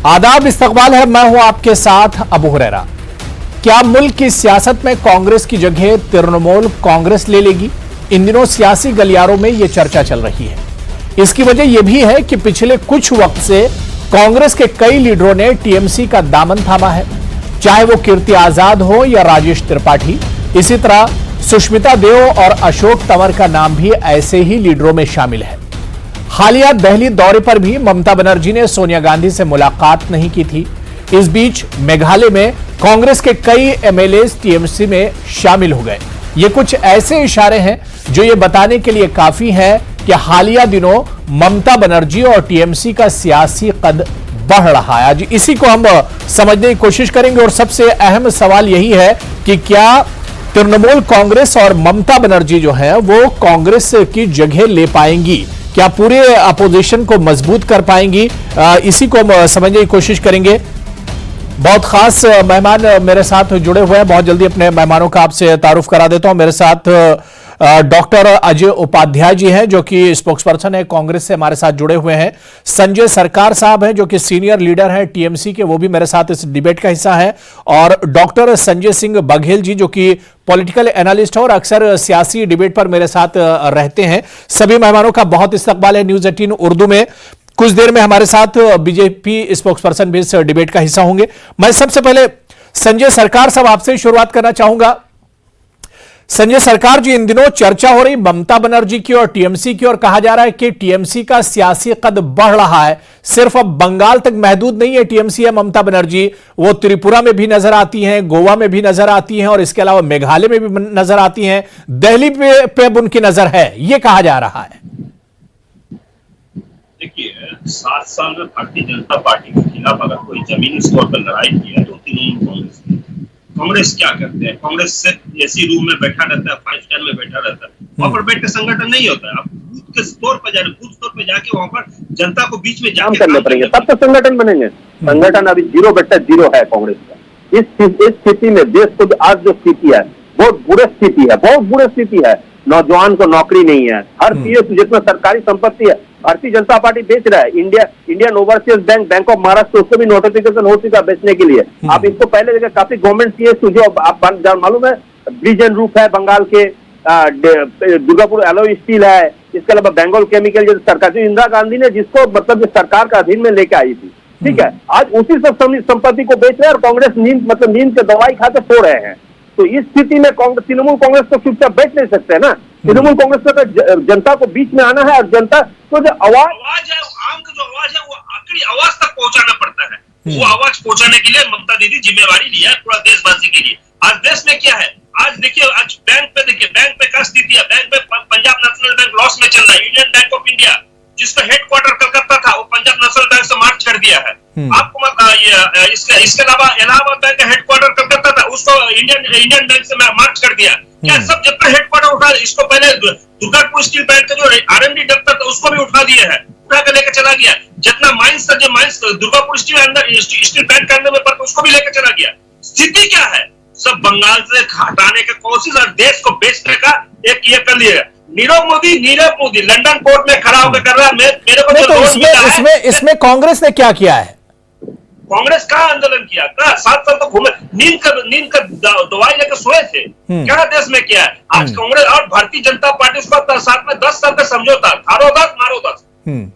आदाब, इस्तकबाल है। मैं हूं आपके साथ अबू हुरैरा। क्या मुल्क की सियासत में कांग्रेस की जगह तृणमूल कांग्रेस ले लेगी? इन दिनों सियासी गलियारों में यह चर्चा चल रही है। इसकी वजह यह भी है कि पिछले कुछ वक्त से कांग्रेस के कई लीडरों ने टीएमसी का दामन थामा है, चाहे वो कीर्ति आजाद हो या राजेश त्रिपाठी। इसी तरह सुष्मिता देव और अशोक तंवर का नाम भी ऐसे ही लीडरों में शामिल है। हालिया दिल्ली दौरे पर भी ममता बनर्जी ने सोनिया गांधी से मुलाकात नहीं की थी। इस बीच मेघालय में कांग्रेस के कई एमएलए टीएमसी में शामिल हो गए। ये कुछ ऐसे इशारे हैं जो ये बताने के लिए काफी है कि हालिया दिनों ममता बनर्जी और टीएमसी का सियासी कद बढ़ रहा है। आज इसी को हम समझने की कोशिश करेंगे और सबसे अहम सवाल यही है कि क्या तृणमूल कांग्रेस और ममता बनर्जी जो है वो कांग्रेस की जगह ले पाएंगी, क्या पूरे अपोजिशन को मजबूत कर पाएंगी? इसी को हम समझने की कोशिश करेंगे। बहुत खास मेहमान मेरे साथ जुड़े हुए हैं। बहुत जल्दी अपने मेहमानों का आपसे तारुफ करा देता हूं। मेरे साथ डॉक्टर अजय उपाध्याय जी हैं जो कि स्पोक्सपर्सन है कांग्रेस से, हमारे साथ जुड़े हुए हैं। संजय सरकार साहब हैं जो कि सीनियर लीडर हैं टीएमसी के, वो भी मेरे साथ इस डिबेट का हिस्सा है। और डॉक्टर संजय सिंह बघेल जी जो कि पॉलिटिकल एनालिस्ट है और अक्सर सियासी डिबेट पर मेरे साथ रहते हैं। सभी मेहमानों का बहुत इस्तकबाल है न्यूज 18 उर्दू में। कुछ देर में हमारे साथ बीजेपी स्पोक्सपर्सन भी इस डिबेट का हिस्सा होंगे। मैं सबसे पहले संजय सरकार साहब आपसे शुरुआत करना चाहूंगा। संजय सरकार जी, इन दिनों चर्चा हो रही ममता बनर्जी की और टीएमसी की, और कहा जा रहा है कि टीएमसी का सियासी कद बढ़ रहा है। सिर्फ अब बंगाल तक महदूद नहीं है टीएमसी या ममता बनर्जी, वो त्रिपुरा में भी नजर आती हैं, गोवा में भी नजर आती हैं और इसके अलावा मेघालय में भी नजर आती हैं। दिल्ली पे अब उनकी नजर है, ये कहा जा रहा है। देखिए, 7 साल में भारतीय जनता पार्टी के खिलाफ अगर कोई जमीनी स्तर पर लड़ाई की है तो तृणमूल कांग्रेस की। कांग्रेस क्या करते हैं? कांग्रेस सिर्फ ऐसी रूम में बैठा रहता है, 5 स्टार में बैठा रहता है, वहां पर बैठ के संगठन नहीं होता है। आप बूथ के स्तर पर जाके वहां पर जनता को बीच में जाके करने पड़ेंगे, तब तो संगठन बनेंगे। संगठन अभी 0/0 है कांग्रेस का। इस स्थिति में देश को आज जो स्थिति है बहुत बुरी स्थिति है, बहुत बुरी स्थिति है। नौजवान को नौकरी नहीं है, हर चीज जितना सरकारी संपत्ति है भारतीय जनता पार्टी बेच रहा है। Indian overseas bank of Maharashtra, उसको भी नोटिफिकेशन हो चुका बेचने के लिए। आप इसको पहले देखिए, काफी गवर्नमेंट सीएस जो आप मालूम है, ब्रिज एंड रूफ है बंगाल के, दुर्गापुर एलोई स्टील है, इसके अलावा बंगाल केमिकल जो सरकार इंदिरा गांधी ने जिसको मतलब सरकार का अधीन में लेके आई थी, ठीक है, आज उसी सब संपत्ति को बेच रहे हैं और कांग्रेस नींद के दवाई खाते सो रहे हैं। तो इस स्थिति में तृणमूल कांग्रेस तो चुपचाप बैठ नहीं सकते ना। तृणमूल कांग्रेस का जनता को बीच में आना है और जनता को जो आवाज है, आम की जो आवाज है वो आखिरी आवाज तक पहुंचाना पड़ता है। वो आवाज पहुंचाने के लिए ममता दीदी जिम्मेवारी लिया है पूरा देशवासी के लिए। आज देश में क्या है, आज देखिए, आज बैंक पे देखिए, बैंक पे क्या स्थिति है। बैंक पे पंजाब नेशनल बैंक लॉस में चल रहा है। यूनियन बैंक ऑफ इंडिया जिसका हेडक्वार्टर कलकत्ता था वो पंजाब नेशनल बैंक से मार्च कर दिया है। आपको इसके अलावा इलाहाबाद बैंक का हेडक्वार्टर कलकत्ता था, उसको इंडियन बैंक से मार्च कर दिया। क्या सब जितना हेडक्वार्टर उठा, इसको पहले दुर्गापुर स्टील बैंक का जो आरएमडी दफ्तर था उसको भी उठा दिया है, उठा कर लेकर चला गया। जितना माइंस था, जो माइंस दुर्गापुर स्टील बैंक के अंदर में पड़ता उसको भी लेकर चला गया। स्थिति क्या है? सब बंगाल से हटाने की कोशिश और देश को बेचने का एक ये कर लिया। नीरव मोदी लंदन कोर्ट में खड़ा होकर कर रहा है। मेरे को तो इसमें कांग्रेस ने क्या किया है? कांग्रेस का आंदोलन किया था, 7 साल तो घूमे, नींद का दवाई लेकर सोए थे। क्या देश में किया है? आज कांग्रेस और भारतीय जनता पार्टी उसका साथ में 10 साल का समझौता, थारो 10 मारो 10।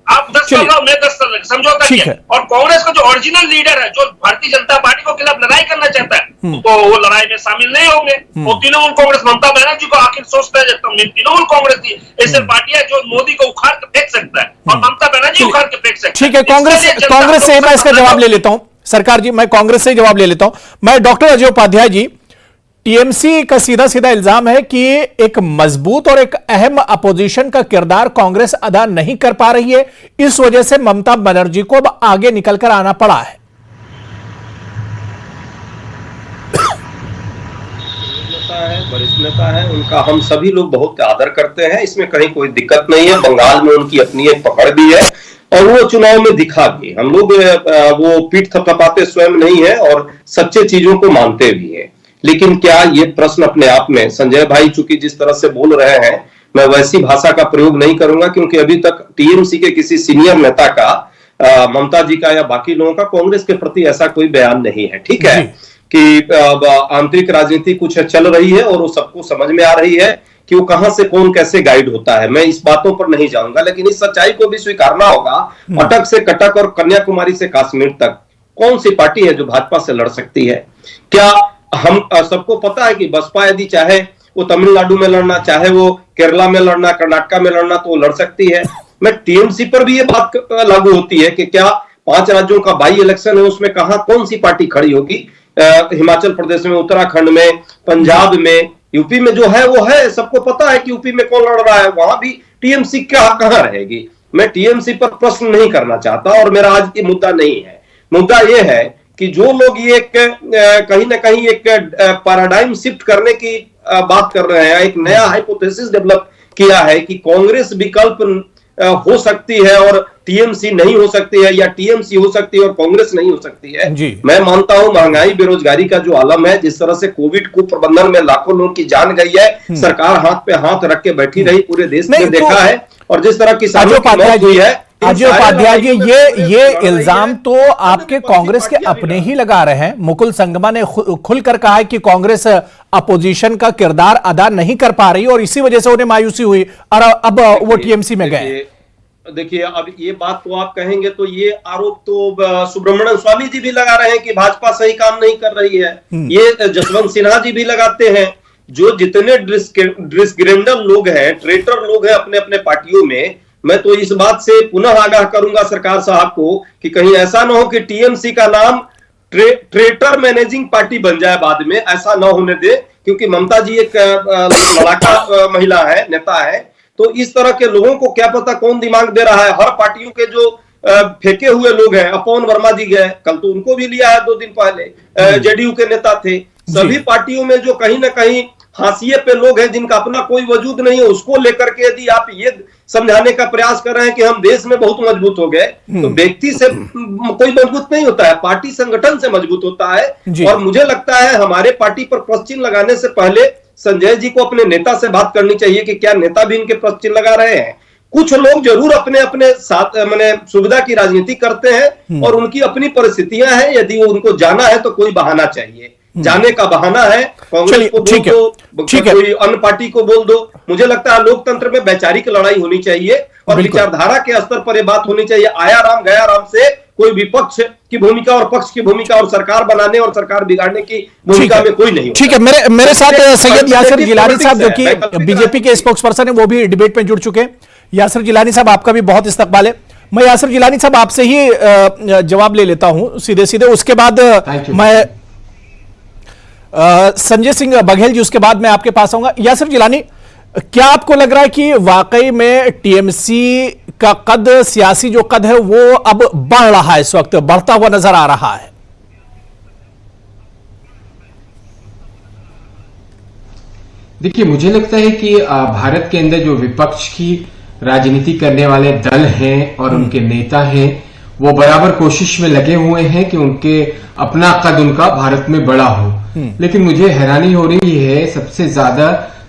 आप 10 साल रहो, मैं 10 साल समझौता किया। और कांग्रेस का जो ओरिजिनल लीडर है, जो भारतीय जनता पार्टी को खिलाफ लड़ाई करना चाहता है, तो वो लड़ाई में शामिल नहीं होंगे। वो तृणमूल कांग्रेस ममता बनर्जी को आखिर सोचता है तृणमूल कांग्रेस की ऐसे पार्टियां जो मोदी को उखाड़ के फेंक सकता है और ममता बनर्जी उखाड़ के फेंक सकता है। ठीक है, कांग्रेस से मैं इसका जवाब ले लेता हूं। सरकार जी, मैं कांग्रेस से जवाब ले लेता हूं। मैं डॉक्टर अजय उपाध्याय जी, टीएमसी का सीधा सीधा इल्जाम है कि एक मजबूत और एक अहम अपोजिशन का किरदार कांग्रेस अदा नहीं कर पा रही है, इस वजह से ममता बनर्जी को अब आगे निकलकर आना पड़ा है। वरिष्ठ नेता है, उनका हम सभी लोग बहुत आदर करते हैं, इसमें कहीं कोई दिक्कत नहीं है। बंगाल में उनकी अपनी एक पकड़ भी है और वो चुनाव में दिखा भी। हम लोग वो पीठ थपथपाते स्वयं नहीं है और सच्चे चीजों को मानते भी हैं। लेकिन क्या ये प्रश्न अपने आप में, संजय भाई चूंकि जिस तरह से बोल रहे हैं, मैं वैसी भाषा का प्रयोग नहीं करूंगा क्योंकि अभी तक टीएमसी के किसी सीनियर नेता का ममता जी का या बाकी लोगों का कांग्रेस के प्रति ऐसा कोई बयान नहीं है। ठीक है कि आंतरिक राजनीति कुछ चल रही है और वो सबको समझ में आ रही है कि वो कहां से कौन कैसे गाइड होता है। मैं इस बातों पर नहीं जाऊंगा, लेकिन इस सच्चाई को भी स्वीकारना होगा। अटक से कटक और कन्याकुमारी से कश्मीर तक कौन सी पार्टी है जो भाजपा से लड़ सकती है? क्या हम सबको पता है कि बसपा यदि चाहे वो तमिलनाडु में लड़ना, चाहे वो केरला में लड़ना, कर्नाटक में लड़ना, तो वो लड़ सकती है। मैं टीएमसी पर भी ये बात लागू होती है कि क्या 5 राज्यों का बाई इलेक्शन है, उसमें कहां कौन सी पार्टी खड़ी होगी? हिमाचल प्रदेश में, उत्तराखंड में, पंजाब में, यूपी में जो है वो है, सबको पता है कि यूपी में कौन लड़ रहा है, वहां भी टीएमसी कहां रहेगी? मैं टीएमसी पर प्रश्न नहीं करना चाहता और मेरा आज ये मुद्दा नहीं है। मुद्दा ये है कि जो लोग ये कहीं ना कहीं एक पैराडाइम शिफ्ट करने की बात कर रहे हैं, एक नया हाइपोथेसिस डेवलप किया है कि कांग्रेस विकल्प हो सकती है और टीएमसी नहीं हो सकती है, या टीएमसी हो सकती है और कांग्रेस नहीं हो सकती है। मैं मानता हूं महंगाई बेरोजगारी का जो आलम है, जिस तरह से कोविड को प्रबंधन में लाखों लोगों की जान गई है, सरकार हाथ पे हाथ रख के बैठी रही, पूरे देश ने देखा है। और जिस तरह किसानों की मौत हुई है, अजय उपाध्याय जी, ये इल्जाम तो आपके कांग्रेस के अपने ही लगा रहे हैं। मुकुल संगमा ने खुलकर कहा है कि कांग्रेस अपोजिशन का किरदार अदा नहीं कर पा रही और इसी वजह से उन्हें मायूसी हुई और अब वो टीएमसी में गए। देखिए, अब ये बात तो आप कहेंगे तो ये आरोप तो सुब्रमण्यम स्वामी जी भी लगा रहे हैं कि भाजपा सही काम नहीं कर रही है। ये जसवंत सिन्हा जी भी लगाते हैं। जो जितने डिस्ग्रेंडल लोग हैं, ट्रेटर लोग हैं अपने अपने पार्टियों में, मैं तो इस बात से पुनः आगाह करूंगा सरकार साहब को कि कहीं ऐसा ना हो कि टीएमसी का नाम ट्रेटर मैनेजिंग पार्टी बन जाए बाद में। ऐसा ना होने दे, क्योंकि ममता जी एक लड़ाका महिला है, नेता है। तो इस तरह के लोगों को क्या पता कौन दिमाग दे रहा है। हर पार्टियों के जो फेंके हुए लोग हैं, अपोन वर्मा जी गए, कल तो उनको भी लिया है 2 दिन पहले, जेडीयू के नेता थे। सभी पार्टियों में जो कहीं ना कहीं हाशिए पे लोग हैं, जिनका अपना कोई वजूद नहीं है, उसको लेकर के यदि आप ये समझाने का प्रयास कर रहे हैं कि हम देश में बहुत मजबूत हो गए, तो व्यक्ति से कोई मजबूत नहीं होता है, पार्टी संगठन से मजबूत होता है। और मुझे लगता है हमारे पार्टी पर प्रश्न चिन्ह लगाने से पहले संजय जी को अपने नेता से बात करनी चाहिए कि क्या नेता भी इनके प्रश्न चिन्ह लगा रहे हैं। कुछ लोग जरूर अपने अपने साथ मैंने सुविधा की राजनीति करते हैं और उनकी अपनी परिस्थितियां हैं। यदि वो उनको जाना है तो कोई बहाना चाहिए। जाने का बहाना है कांग्रेस को बोल दो, कोई अन्य पार्टी को बोल दो। मुझे लगता है लोकतंत्र में वैचारिक लड़ाई होनी चाहिए और विचारधारा के स्तर पर यह बात होनी चाहिए। आया राम गया राम से कोई विपक्ष की भूमिका और पक्ष की भूमिका और सरकार बनाने और सरकार बिगाड़ने की भूमिका में कोई नहीं। ठीक है, मेरे साथ सैयद यासिर जिलानी साहब, जो कि बीजेपी के स्पोक्स पर्सन है, वो भी डिबेट में जुड़ चुके हैं। यासिर जिलानी साहब, आपका भी बहुत इस्तकबाल है। मैं यासिर जिलानी साहब आपसे ही जवाब ले लेता हूं सीधे सीधे, उसके बाद मैं संजय सिंह बघेल जी, उसके बाद मैं आपके पास आऊंगा। यासिर जिलानी, क्या आपको लग रहा है कि वाकई में टीएमसी का कद, सियासी जो कद है, वो अब बढ़ रहा है, इस वक्त बढ़ता हुआ नजर आ रहा है? देखिए, मुझे लगता है कि भारत के अंदर जो विपक्ष की राजनीति करने वाले दल हैं और उनके नेता हैं, वो बराबर कोशिश में लगे हुए हैं कि उनके अपना कद उनका भारत में बड़ा हो। लेकिन मुझे हैरानी हो रही है, सबसे ज्यादा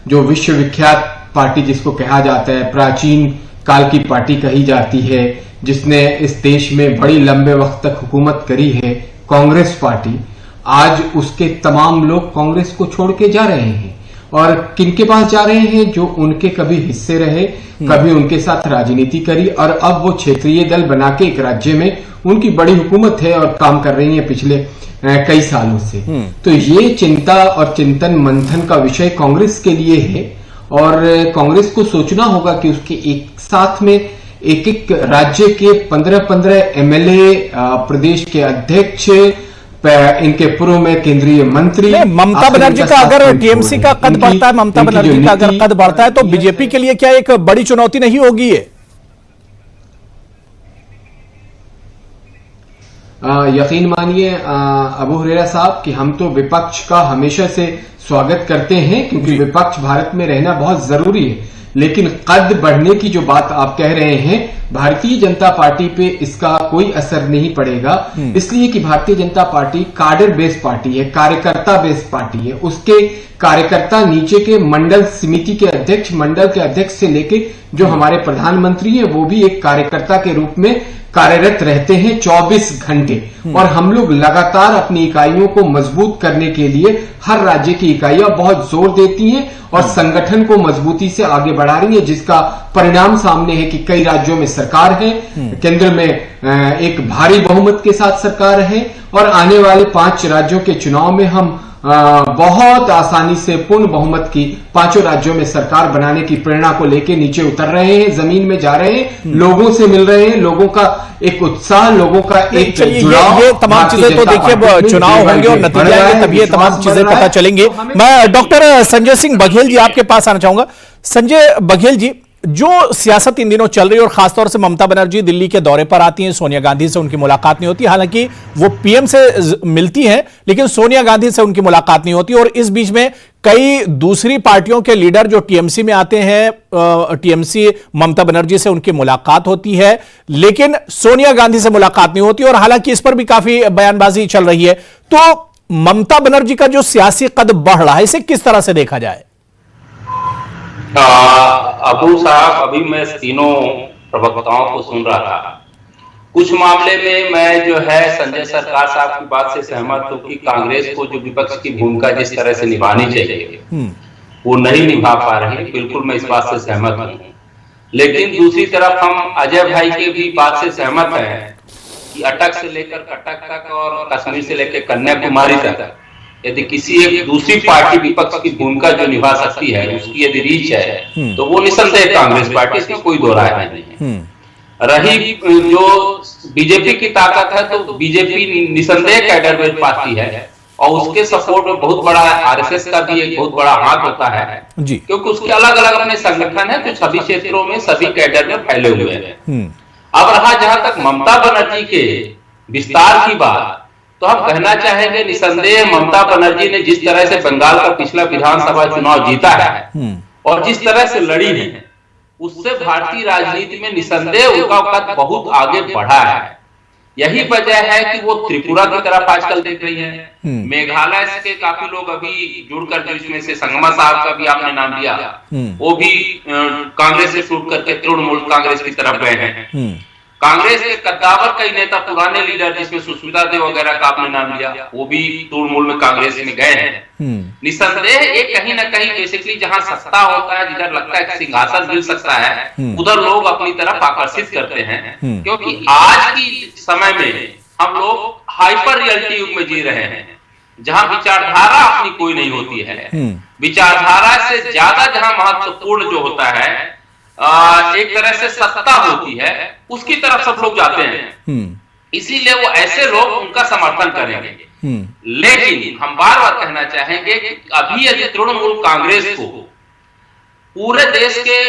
जो विश्वविख्यात पार्टी जिसको कहा जाता है, प्राचीन काल की पार्टी कही जाती है, जिसने इस देश में बड़ी लंबे वक्त तक हुकूमत करी है, कांग्रेस पार्टी, आज उसके तमाम लोग कांग्रेस को छोड़ के जा रहे हैं। और किनके पास जा रहे हैं? जो उनके कभी हिस्से रहे, कभी उनके साथ राजनीति करी, और अब वो क्षेत्रीय दल बना के एक राज्य में उनकी बड़ी हुकूमत है और काम कर रही है पिछले कई सालों से। तो ये चिंता और चिंतन मंथन का विषय कांग्रेस के लिए है और कांग्रेस को सोचना होगा कि उसके एक साथ में एक एक राज्य के 15-15 एमएलए, प्रदेश के अध्यक्ष, इनके पूर्व में केंद्रीय मंत्री। ममता बनर्जी का अगर टीएमसी का कद बढ़ता है, ममता बनर्जी का अगर कद बढ़ता है, तो बीजेपी के लिए क्या एक बड़ी चुनौती नहीं होगी ये? यकीन मानिए अबू हुरैरा साहब कि हम तो विपक्ष का हमेशा से स्वागत करते हैं, क्योंकि विपक्ष भारत में रहना बहुत जरूरी है। लेकिन कद बढ़ने की जो बात आप कह रहे हैं, भारतीय जनता पार्टी पे इसका कोई असर नहीं पड़ेगा, इसलिए कि भारतीय जनता पार्टी कार्डर बेस्ड पार्टी है, कार्यकर्ता बेस्ड पार्टी है। उसके कार्यकर्ता नीचे के मंडल समिति के अध्यक्ष, मंडल के अध्यक्ष से लेके जो हमारे प्रधानमंत्री हैं वो भी एक कार्यकर्ता के रूप में कार्यरत रहते हैं 24 घंटे। और हम लोग लगातार अपनी इकाइयों को मजबूत करने के लिए हर राज्य की इकाइयां बहुत जोर देती हैं और संगठन को मजबूती से आगे बढ़ा रही है, जिसका परिणाम सामने है कि कई राज्यों में सरकार है, केंद्र में एक भारी बहुमत के साथ सरकार है और आने वाले 5 राज्यों के चुनाव में हम बहुत आसानी से पूर्ण बहुमत की 5 राज्यों में सरकार बनाने की प्रेरणा को लेकर नीचे उतर रहे हैं, जमीन में जा रहे हैं, लोगों से मिल रहे हैं, लोगों का एक उत्साह, लोगों का एक जुड़ाव। ये तमाम चीजें तो देखिए चुनाव होंगे और नतीजे आएंगे तब ये तमाम चीजें पता चलेंगे। मैं डॉक्टर संजय सिंह बघेल जी आपके पास आना चाहूंगा। संजय बघेल जी, जो सियासत इन दिनों चल रही है और खासतौर से ममता बनर्जी दिल्ली के दौरे पर आती हैं, सोनिया गांधी से उनकी मुलाकात नहीं होती, हालांकि वो पीएम से मिलती हैं लेकिन सोनिया गांधी से उनकी मुलाकात नहीं होती, और इस बीच में कई दूसरी पार्टियों के लीडर जो टीएमसी में आते हैं, टीएमसी ममता बनर्जी से उनकी मुलाकात होती है लेकिन सोनिया गांधी से मुलाकात नहीं होती, और हालांकि इस पर भी काफी बयानबाजी चल रही है। तो ममता बनर्जी का जो सियासी कद बढ़ रहा है, इसे किस तरह से देखा जाए? अबू साहब, अभी मैं तीनों प्रवक्ताओं को सुन रहा था। कुछ मामले में मैं जो है संजय सरकार साहब की बात से सहमत हूं कि कांग्रेस को जो विपक्ष की भूमिका जिस तरह से निभानी चाहिए वो नहीं निभा पा रही, बिल्कुल मैं इस बात से सहमत हूं। लेकिन दूसरी तरफ हम अजय भाई की भी बात से सहमत हैं कि अटक से लेकर कटक तक और कश्मीर से लेकर कन्याकुमारी तक यदि किसी एक दूसरी पार्टी विपक्ष की भूमिका जो निभा सकती है, उसकी यदि रीच है तो वो निसंदेह कांग्रेस पार्टी, इसमें कोई दो राय नहीं है। रही जो बीजेपी की ताकत है, तो बीजेपी निसंदेह कैडर बेस्ड पार्टी है और उसके सपोर्ट में बहुत बड़ा आरएसएस का भी एक बहुत बड़ा हाथ होता है जी, क्योंकि उसके अलग अलग अपने संगठन है जो सभी क्षेत्रों में सभी कैडर में फैले हुए हैं। अब रहा जहां तक ममता बनर्जी के विस्तार की बात, तो हम कहना चाहेंगे निसंदेह ममता बनर्जी ने जिस तरह से बंगाल का पिछला विधानसभा चुनाव जीता है और जिस तरह से लड़ी है, उससे भारतीय राजनीति में निसंदेह उनका कद बहुत आगे बढ़ा है। यही वजह है कि वो त्रिपुरा की तरफ आजकल देख रही है। मेघालय के काफी लोग अभी जुड़कर के, इसमें से संगमा साहब का भी आपने नाम लिया, वो भी कांग्रेस से छूट करके तृणमूल कांग्रेस की तरफ गए हैं। कांग्रेस के कद्दावर कई नेता, पुराने लीडर जिसमें सुष्मिता देव वगैरह का आपने नाम लिया, वो भी तृणमूल में कांग्रेस में गए हैं। निसंदेह एक कहीं ना कहीं बेसिकली जहां सत्ता होता है, जिधर लगता है कि सिंहासन मिल सकता है, उधर लोग अपनी तरफ आकर्षित करते हैं। क्योंकि आज की समय में हम लोग हाइपर रियलिटी युग में जी रहे हैं, जहां विचारधारा अपनी कोई नहीं होती है। विचारधारा से ज्यादा जहां महत्वपूर्ण जो होता है, एक तरह से सत्ता होती है, उसकी तरफ सब लोग जाते हैं। इसीलिए वो ऐसे लोग उनका समर्थन करेंगे। लेकिन हम बार बार कहना चाहेंगे कि अभी यदि तृणमूल कांग्रेस को पूरे देश के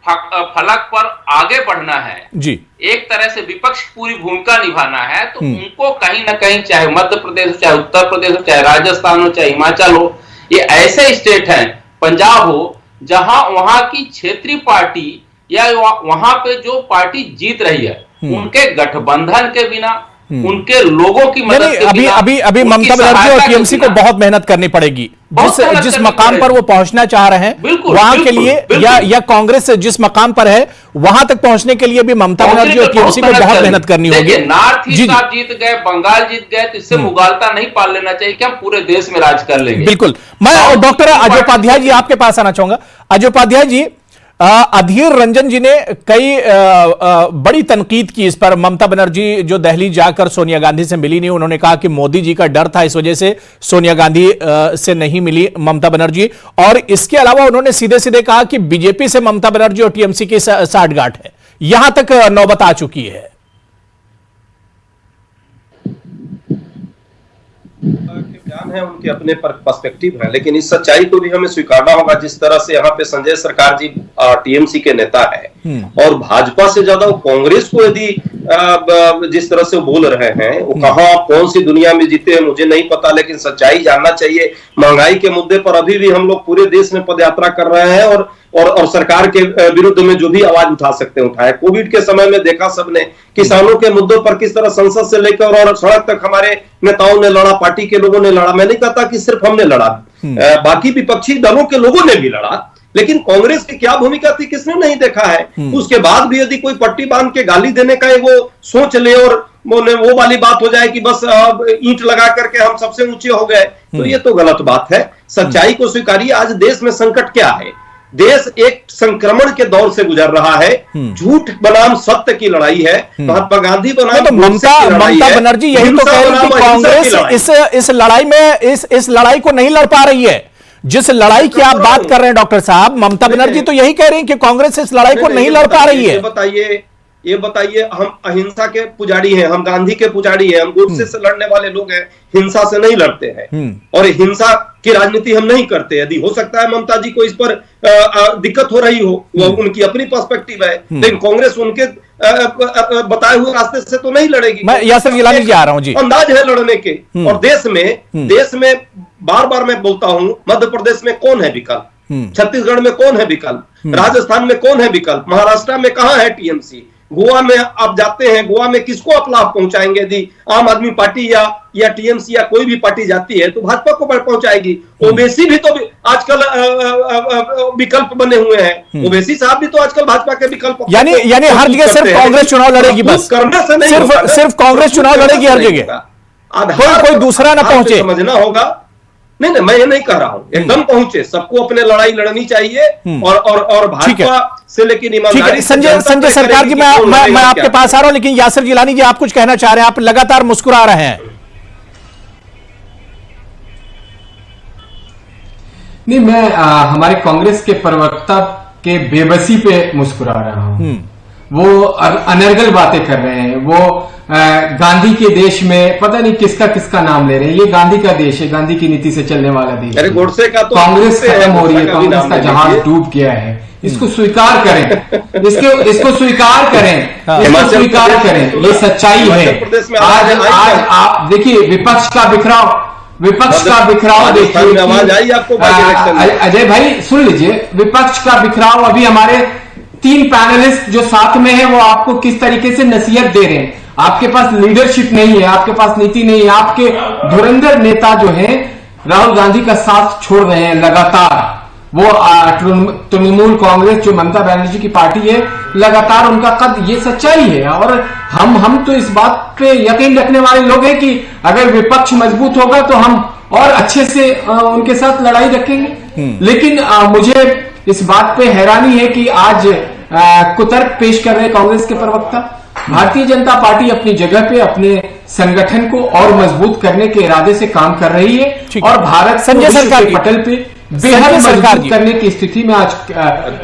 फलक पर आगे बढ़ना है जी, एक तरह से विपक्ष की पूरी भूमिका निभाना है, तो उनको कहीं ना कहीं, चाहे मध्य प्रदेश हो, चाहे उत्तर प्रदेश हो, चाहे राजस्थान हो, चाहे हिमाचल हो, ये ऐसे स्टेट हैं, पंजाब हो, जहां वहां की क्षेत्रीय पार्टी या वहां पे जो पार्टी जीत रही है, उनके गठबंधन के बिना, उनके लोगों की मदद के बिना, अभी ममता बनर्जी और टीएमसी को बहुत मेहनत करनी पड़ेगी। जिस मकाम पर वो पहुंचना चाह रहे हैं वहां के लिए, या कांग्रेस जिस मकाम पर है वहां तक पहुंचने के लिए भी ममता बनर्जी और टीएमसी को बहुत मेहनत करनी होगी। नॉर्थ ईस्ट आप जीत गए, बंगाल जीत गए, तो इससे मुगालता नहीं पाल लेना चाहिए कि हम पूरे देश में राज कर लेंगे। बिल्कुल। मैं डॉक्टर अजय उपाध्याय जी आपके पास आना चाहूंगा। अजय उपाध्याय जी, अधीर रंजन जी ने कई बड़ी तनकीद की इस पर। ममता बनर्जी जो दिल्ली जाकर सोनिया गांधी से मिली नहीं, उन्होंने कहा कि मोदी जी का डर था, इस वजह से सोनिया गांधी से नहीं मिली ममता बनर्जी। और इसके अलावा उन्होंने सीधे सीधे कहा कि बीजेपी से ममता बनर्जी और टीएमसी की साठगांठ है। यहां तक नौबत आ चुकी है। बयान है, उनके अपने पर्सपेक्टिव है, लेकिन इस सच्चाई को भी हमें स्वीकारना होगा। जिस तरह से यहाँ पे संजय सरकार जी टीएमसी के नेता है और भाजपा से ज्यादा वो कांग्रेस को यदि जिस तरह से वो बोल रहे हैं, वो कहाँ कौन सी दुनिया में जीते हैं मुझे नहीं पता, लेकिन सच्चाई जानना चाहिए। महंगाई के मुद्दे पर अभी भी हम लोग पूरे देश में पदयात्रा कर रहे हैं और और सरकार के विरुद्ध में जो भी आवाज उठा सकते हैं उठाए। कोविड के समय में देखा सबने किसानों के मुद्दों पर किस तरह संसद से लेकर और सड़क तक हमारे नेताओं ने लड़ा, पार्टी के लोगों ने लड़ा। मैं नहीं कहता कि सिर्फ हमने लड़ा, बाकी विपक्षी दलों के लोगों ने भी लड़ा, लेकिन कांग्रेस की क्या भूमिका थी किसने नहीं देखा है। उसके बाद भी यदि कोई पट्टी बांध के गाली देने का वो सोच ले और वो वाली बात हो जाए कि बस ईंट लगा करके हम सबसे ऊंचे हो गए, तो ये तो गलत बात है। सच्चाई को स्वीकारिए। आज देश में संकट क्या है? देश एक संक्रमण के दौर से गुजर रहा है। झूठ बनाम सत्य की लड़ाई है। महात्मा गांधी बनाम तो ममता बनर्जी यही तो कह रही थी कांग्रेस इस लड़ाई में इस लड़ाई को नहीं लड़ पा रही है। जिस लड़ाई की आप बात कर रहे हैं डॉक्टर साहब, ममता बनर्जी तो यही कह रही हैं कि कांग्रेस इस लड़ाई को नहीं लड़ पा रही है। ये बताइए, हम अहिंसा के पुजारी हैं, हम गांधी के पुजारी हैं, हम गुस्से से लड़ने वाले लोग हैं, हिंसा से नहीं लड़ते हैं और हिंसा की राजनीति हम नहीं करते। यदि हो सकता है ममता जी को इस पर दिक्कत हो रही हो, वो उनकी अपनी पर्सपेक्टिव है, लेकिन कांग्रेस उनके बताए हुए रास्ते से तो नहीं लड़ेगी। मैं यासिर गिलानी जी आ रहा हूं जी। अंदाज है लड़ने के। और देश में बार बार मैं बोलता हूं, मध्य प्रदेश में कौन है विकल्प, छत्तीसगढ़ में कौन है विकल्प, राजस्थान में कौन है विकल्प, महाराष्ट्र में कहां है टीएमसी, गोवा में आप जाते हैं, गोवा में किसको आप लाभ पहुंचाएंगे? यदि आम आदमी पार्टी या टीएमसी या कोई भी पार्टी जाती है तो भाजपा को पहुंचाएगी। ओवैसी भी तो आजकल विकल्प बने हुए हैं। ओवैसी साहब भी तो आजकल भाजपा के विकल्प, यानी हर जगह सिर्फ कांग्रेस चुनाव लड़ेगी, बस करने से नहीं, सिर्फ कांग्रेस चुनाव लड़ेगी हर जगह, कोई दूसरा ना पहुंचे। समझना होगा। नहीं, मैं ये नहीं कह रहा हूं, एकदम पहुंचे, सबको अपने लड़ाई लड़नी चाहिए और भाजपा से लेकिन ईमानदारी। संजय सरकार जी, मैं आपके पास आ रहा हूं, लेकिन यासिर गिलानी जी आप कुछ कहना चाह रहे हैं, आप लगातार मुस्कुरा रहे हैं। नहीं, मैं हमारे कांग्रेस के प्रवक्ता के बेबसी पे मुस्कुरा रहा हूं। वो अनर्गल बातें कर रहे हैं। वो गांधी के देश में पता नहीं किसका किसका नाम ले रहे हैं। ये गांधी का देश है, गांधी की नीति से चलने वाला देश। अरे गोडसे का तो कांग्रेस खत्म हो रही है, कांग्रेस का जहाज डूब गया है। इसको स्वीकार करें, इसको स्वीकार करें, इसको स्वीकार करें। ये सच्चाई है। आज आप देखिए विपक्ष का बिखराव देखिए। अजय भाई सुन लीजिए, विपक्ष का बिखराव। अभी हमारे 3 पैनलिस्ट जो साथ में हैं वो आपको किस तरीके से नसीहत दे रहे हैं। आपके पास लीडरशिप नहीं है, आपके पास नीति नहीं है। आपके धुरंधर नेता जो हैं राहुल गांधी का साथ छोड़ रहे हैं लगातार। वो तृणमूल कांग्रेस जो ममता बनर्जी की पार्टी है, लगातार उनका कद, ये सच्चाई है। और हम तो इस बात पे यकीन रखने वाले लोग हैं कि अगर विपक्ष मजबूत होगा तो हम और अच्छे से उनके साथ लड़ाई रखेंगे। लेकिन मुझे इस बात पे हैरानी है कि आज कुतर्क पेश कर रहे कांग्रेस के प्रवक्ता। भारतीय जनता पार्टी अपनी जगह पे अपने संगठन को और मजबूत करने के इरादे से काम कर रही है और भारत संजय सरकार के पटल पे बेहद मजबूत करने की स्थिति में आज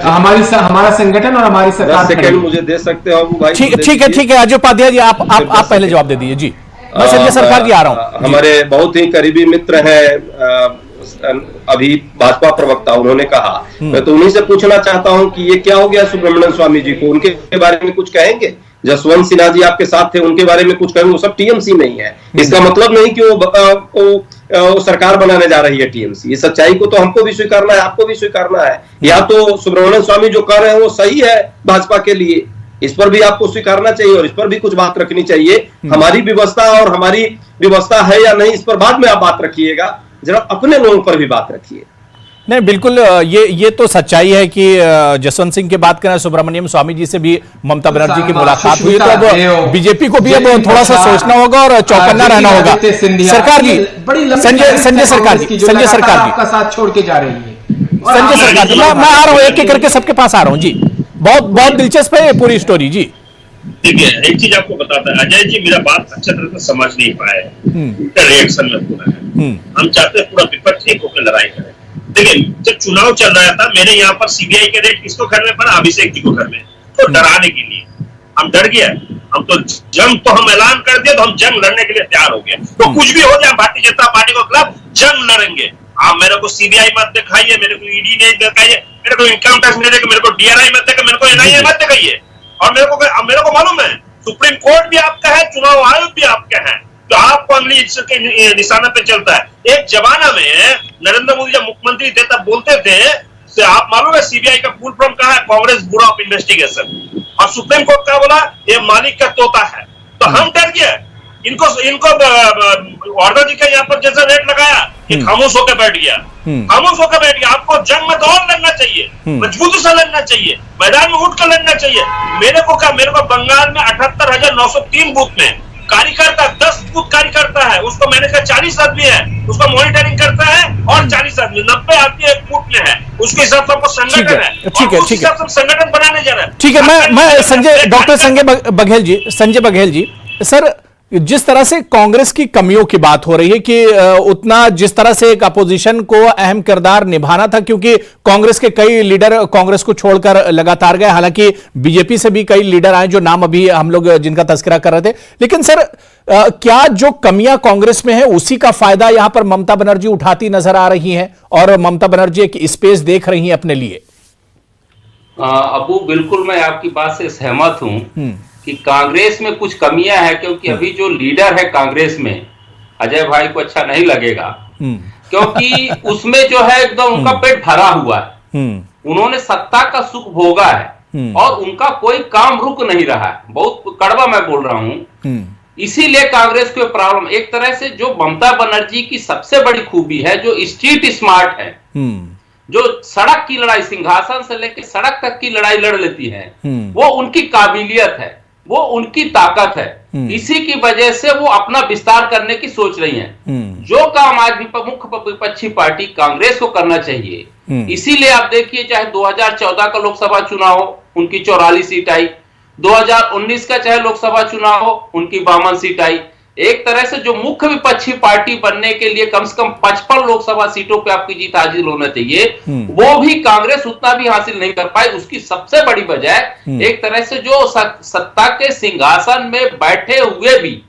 हमारा संगठन और हमारी सरकार। मुझे दे सकते हो भाई? ठीक है अजय उपाध्याय जी, आप पहले जवाब दे दीजिए जी। मैं संजय सरकार जी आ रहा हूं। हमारे बहुत ही करीबी मित्र हैं अभी भाजपा प्रवक्ता, उन्होंने कहा, मैं तो उन्हीं से पूछना चाहता हूं कि ये क्या हो गया सुब्रमण्यम स्वामी जी को, उनके बारे में कुछ कहेंगे? जसवंत सिन्हा जी आपके साथ थे, उनके बारे में कुछ कहेंगे? वो सब टीएमसी नहीं है। इसका मतलब नहीं कि वो सरकार बनाने जा रही है टीएमसी। इस सच्चाई को तो हमको भी स्वीकारना है, आपको भी स्वीकारना है। या तो सुब्रमण्यम स्वामी जो कर रहे हैं वो सही है भाजपा के लिए, इस पर भी आपको स्वीकारना चाहिए और इस पर भी कुछ बात रखनी चाहिए। हमारी व्यवस्था और हमारी व्यवस्था है या नहीं, इस पर बाद में आप बात रखिएगा, जरा अपने लोगों पर भी बात रखिए। नहीं, बिल्कुल ये तो सच्चाई है कि जसवंत सिंह की बात करें, सुब्रमण्यम स्वामी जी से भी ममता बनर्जी की मुलाकात हुई, तो अब बीजेपी को भी अब थोड़ा सा सोचना होगा और चौकन्ना रहना होगा। सरकार जी, संजय सरकार जी आपका साथ छोड़ के जा रही है। संजय सरकार जी, मैं आ रहा हूँ, एक एक करके सबके पास आ रहा हूँ जी। बहुत दिलचस्प है ये पूरी स्टोरी जी। देखिए, एक चीज आपको बताता है, अजय जी मेरा बात अच्छे तरह से समझ नहीं पाए, उनका रिएक्शन में पूरा है। हम चाहते हैं पूरा विपक्ष एक होकर लड़ाई करे। देखिए, जब चुनाव चल रहा था, मैंने यहाँ पर सीबीआई के रेट किसको घर में पड़ा? अभिषेक जी को घर में, तो डराने के लिए हम डर गया। हम तो जंग तो हम ऐलान कर दिया, तो हम जंग लड़ने के लिए तैयार हो गए। तो कुछ भी हो जाए, भारतीय जनता पार्टी को खिलाफ जंग लड़ेंगे। आप मेरे को सीबीआई मत दिखाइए, मेरे को ईडी नहीं दिखाइए, मेरे को इनकम टैक्स नहीं देगा, मेरे को डीआरआई मत देगा, मेरे को एनआईए मत दिखाइए। और मेरे को मालूम है सुप्रीम कोर्ट भी आपका है, चुनाव आयोग भी आपका है, तो आपको अगली के निशाना पे चलता है। एक जमाना में नरेंद्र मोदी जब मुख्यमंत्री थे तब बोलते थे आप मालूम है सीबीआई का फुल फॉर्म कहा है, कांग्रेस ब्यूरो ऑफ इन्वेस्टिगेशन, और सुप्रीम कोर्ट क्या बोला, ये मालिक का तोता है। तो हम डर गए, इनको वार्दा जी का यहाँ पर जैसा रेट लगाया, ये खामोश होकर बैठ गया, खामोश होकर बैठ गया। आपको जंग में तो और लड़ना चाहिए, मजबूती से लड़ना चाहिए, मैदान में उठकर लड़ना चाहिए। मेरे को बंगाल में 78,903 बूथ में कार्यकर्ता, 10 बूथ कार्यकर्ता है, उसको मैंने कहा 40 आदमी है, उसको मॉनिटरिंग करता है, और 40 आदमी, 90 आदमी एक बूथ में है, उसके हिसाब से आपको संगठन है, उस हिसाब से संगठन बनाने जा रहा है। ठीक है, मैं डॉक्टर संजय बघेल जी, सर जिस तरह से कांग्रेस की कमियों की बात हो रही है कि उतना जिस तरह से एक अपोजिशन को अहम किरदार निभाना था, क्योंकि कांग्रेस के कई लीडर कांग्रेस को छोड़कर लगातार गए, हालांकि बीजेपी से भी कई लीडर आए जो नाम अभी हम लोग जिनका तस्करा कर रहे थे, लेकिन सर क्या जो कमियां कांग्रेस में है उसी का फायदा यहां पर ममता बनर्जी उठाती नजर आ रही हैं और ममता बनर्जी एक स्पेस देख रही हैं अपने लिए? अबू बिल्कुल मैं आपकी बात से सहमत हूं कि कांग्रेस में कुछ कमियां हैं, क्योंकि अभी जो लीडर है कांग्रेस में, अजय भाई को अच्छा नहीं लगेगा, क्योंकि उसमें जो है एकदम उनका पेट भरा हुआ है, उन्होंने सत्ता का सुख भोगा है और उनका कोई काम रुक नहीं रहा है, बहुत कड़वा मैं बोल रहा हूं। इसीलिए कांग्रेस को प्रॉब्लम, एक तरह से जो ममता बनर्जी की सबसे बड़ी खूबी है, जो स्ट्रीट स्मार्ट है, जो सड़क की लड़ाई, सिंहासन से लेकर सड़क तक की लड़ाई लड़ लेती है, वो उनकी काबिलियत है, वो उनकी ताकत है। इसी की वजह से वो अपना विस्तार करने की सोच रही हैं। जो काम आज मुख्य विपक्षी पार्टी कांग्रेस को करना चाहिए, इसीलिए आप देखिए चाहे 2014 का लोकसभा चुनाव हो, उनकी 44 सीट आई, 2019 का चाहे लोकसभा चुनाव हो, उनकी 52 सीट आई। एक तरह से जो मुख्य विपक्षी पार्टी बनने के लिए कम से कम 55 लोकसभा सीटों पे आपकी जीत हासिल होना चाहिए, वो भी कांग्रेस उतना भी हासिल नहीं कर पाई। उसकी सबसे बड़ी वजह एक तरह से जो सत्ता के सिंहासन में बैठे हुए भी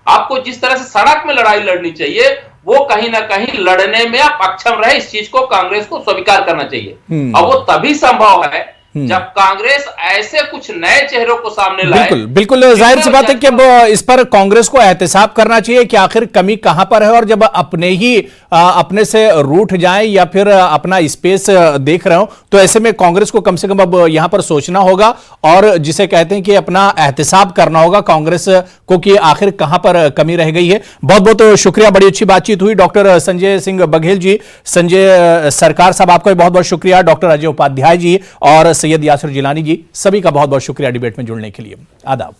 आपको जिस तरह से सड़क में लड़ाई लड़नी चाहिए, वो कहीं ना कहीं लड़ने में आप अक्षम रहे। इस चीज को कांग्रेस को स्वीकार करना चाहिए। अब वो तभी संभव है जब कांग्रेस ऐसे कुछ नए चेहरों को सामने लाए। बिल्कुल जाहिर सी बात है कि अब इस पर कांग्रेस को एहतिसाब करना चाहिए कि आखिर कमी कहां पर है, और जब अपने से रूठ जाएं या फिर अपना स्पेस देख रहे हो, तो ऐसे में कांग्रेस को कम से कम अब यहां पर सोचना होगा और जिसे कहते हैं कि अपना एहतिसाब करना होगा कांग्रेस को कि आखिर कहां पर कमी रह गई है। बहुत बहुत शुक्रिया, बड़ी अच्छी बातचीत हुई। डॉक्टर संजय सिंह बघेल जी, संजय सरकार साहब आपका बहुत बहुत शुक्रिया, डॉक्टर अजय उपाध्याय जी और सैयद यासिर जिलानी जी, सभी का बहुत बहुत शुक्रिया डिबेट में जुड़ने के लिए। आदाब।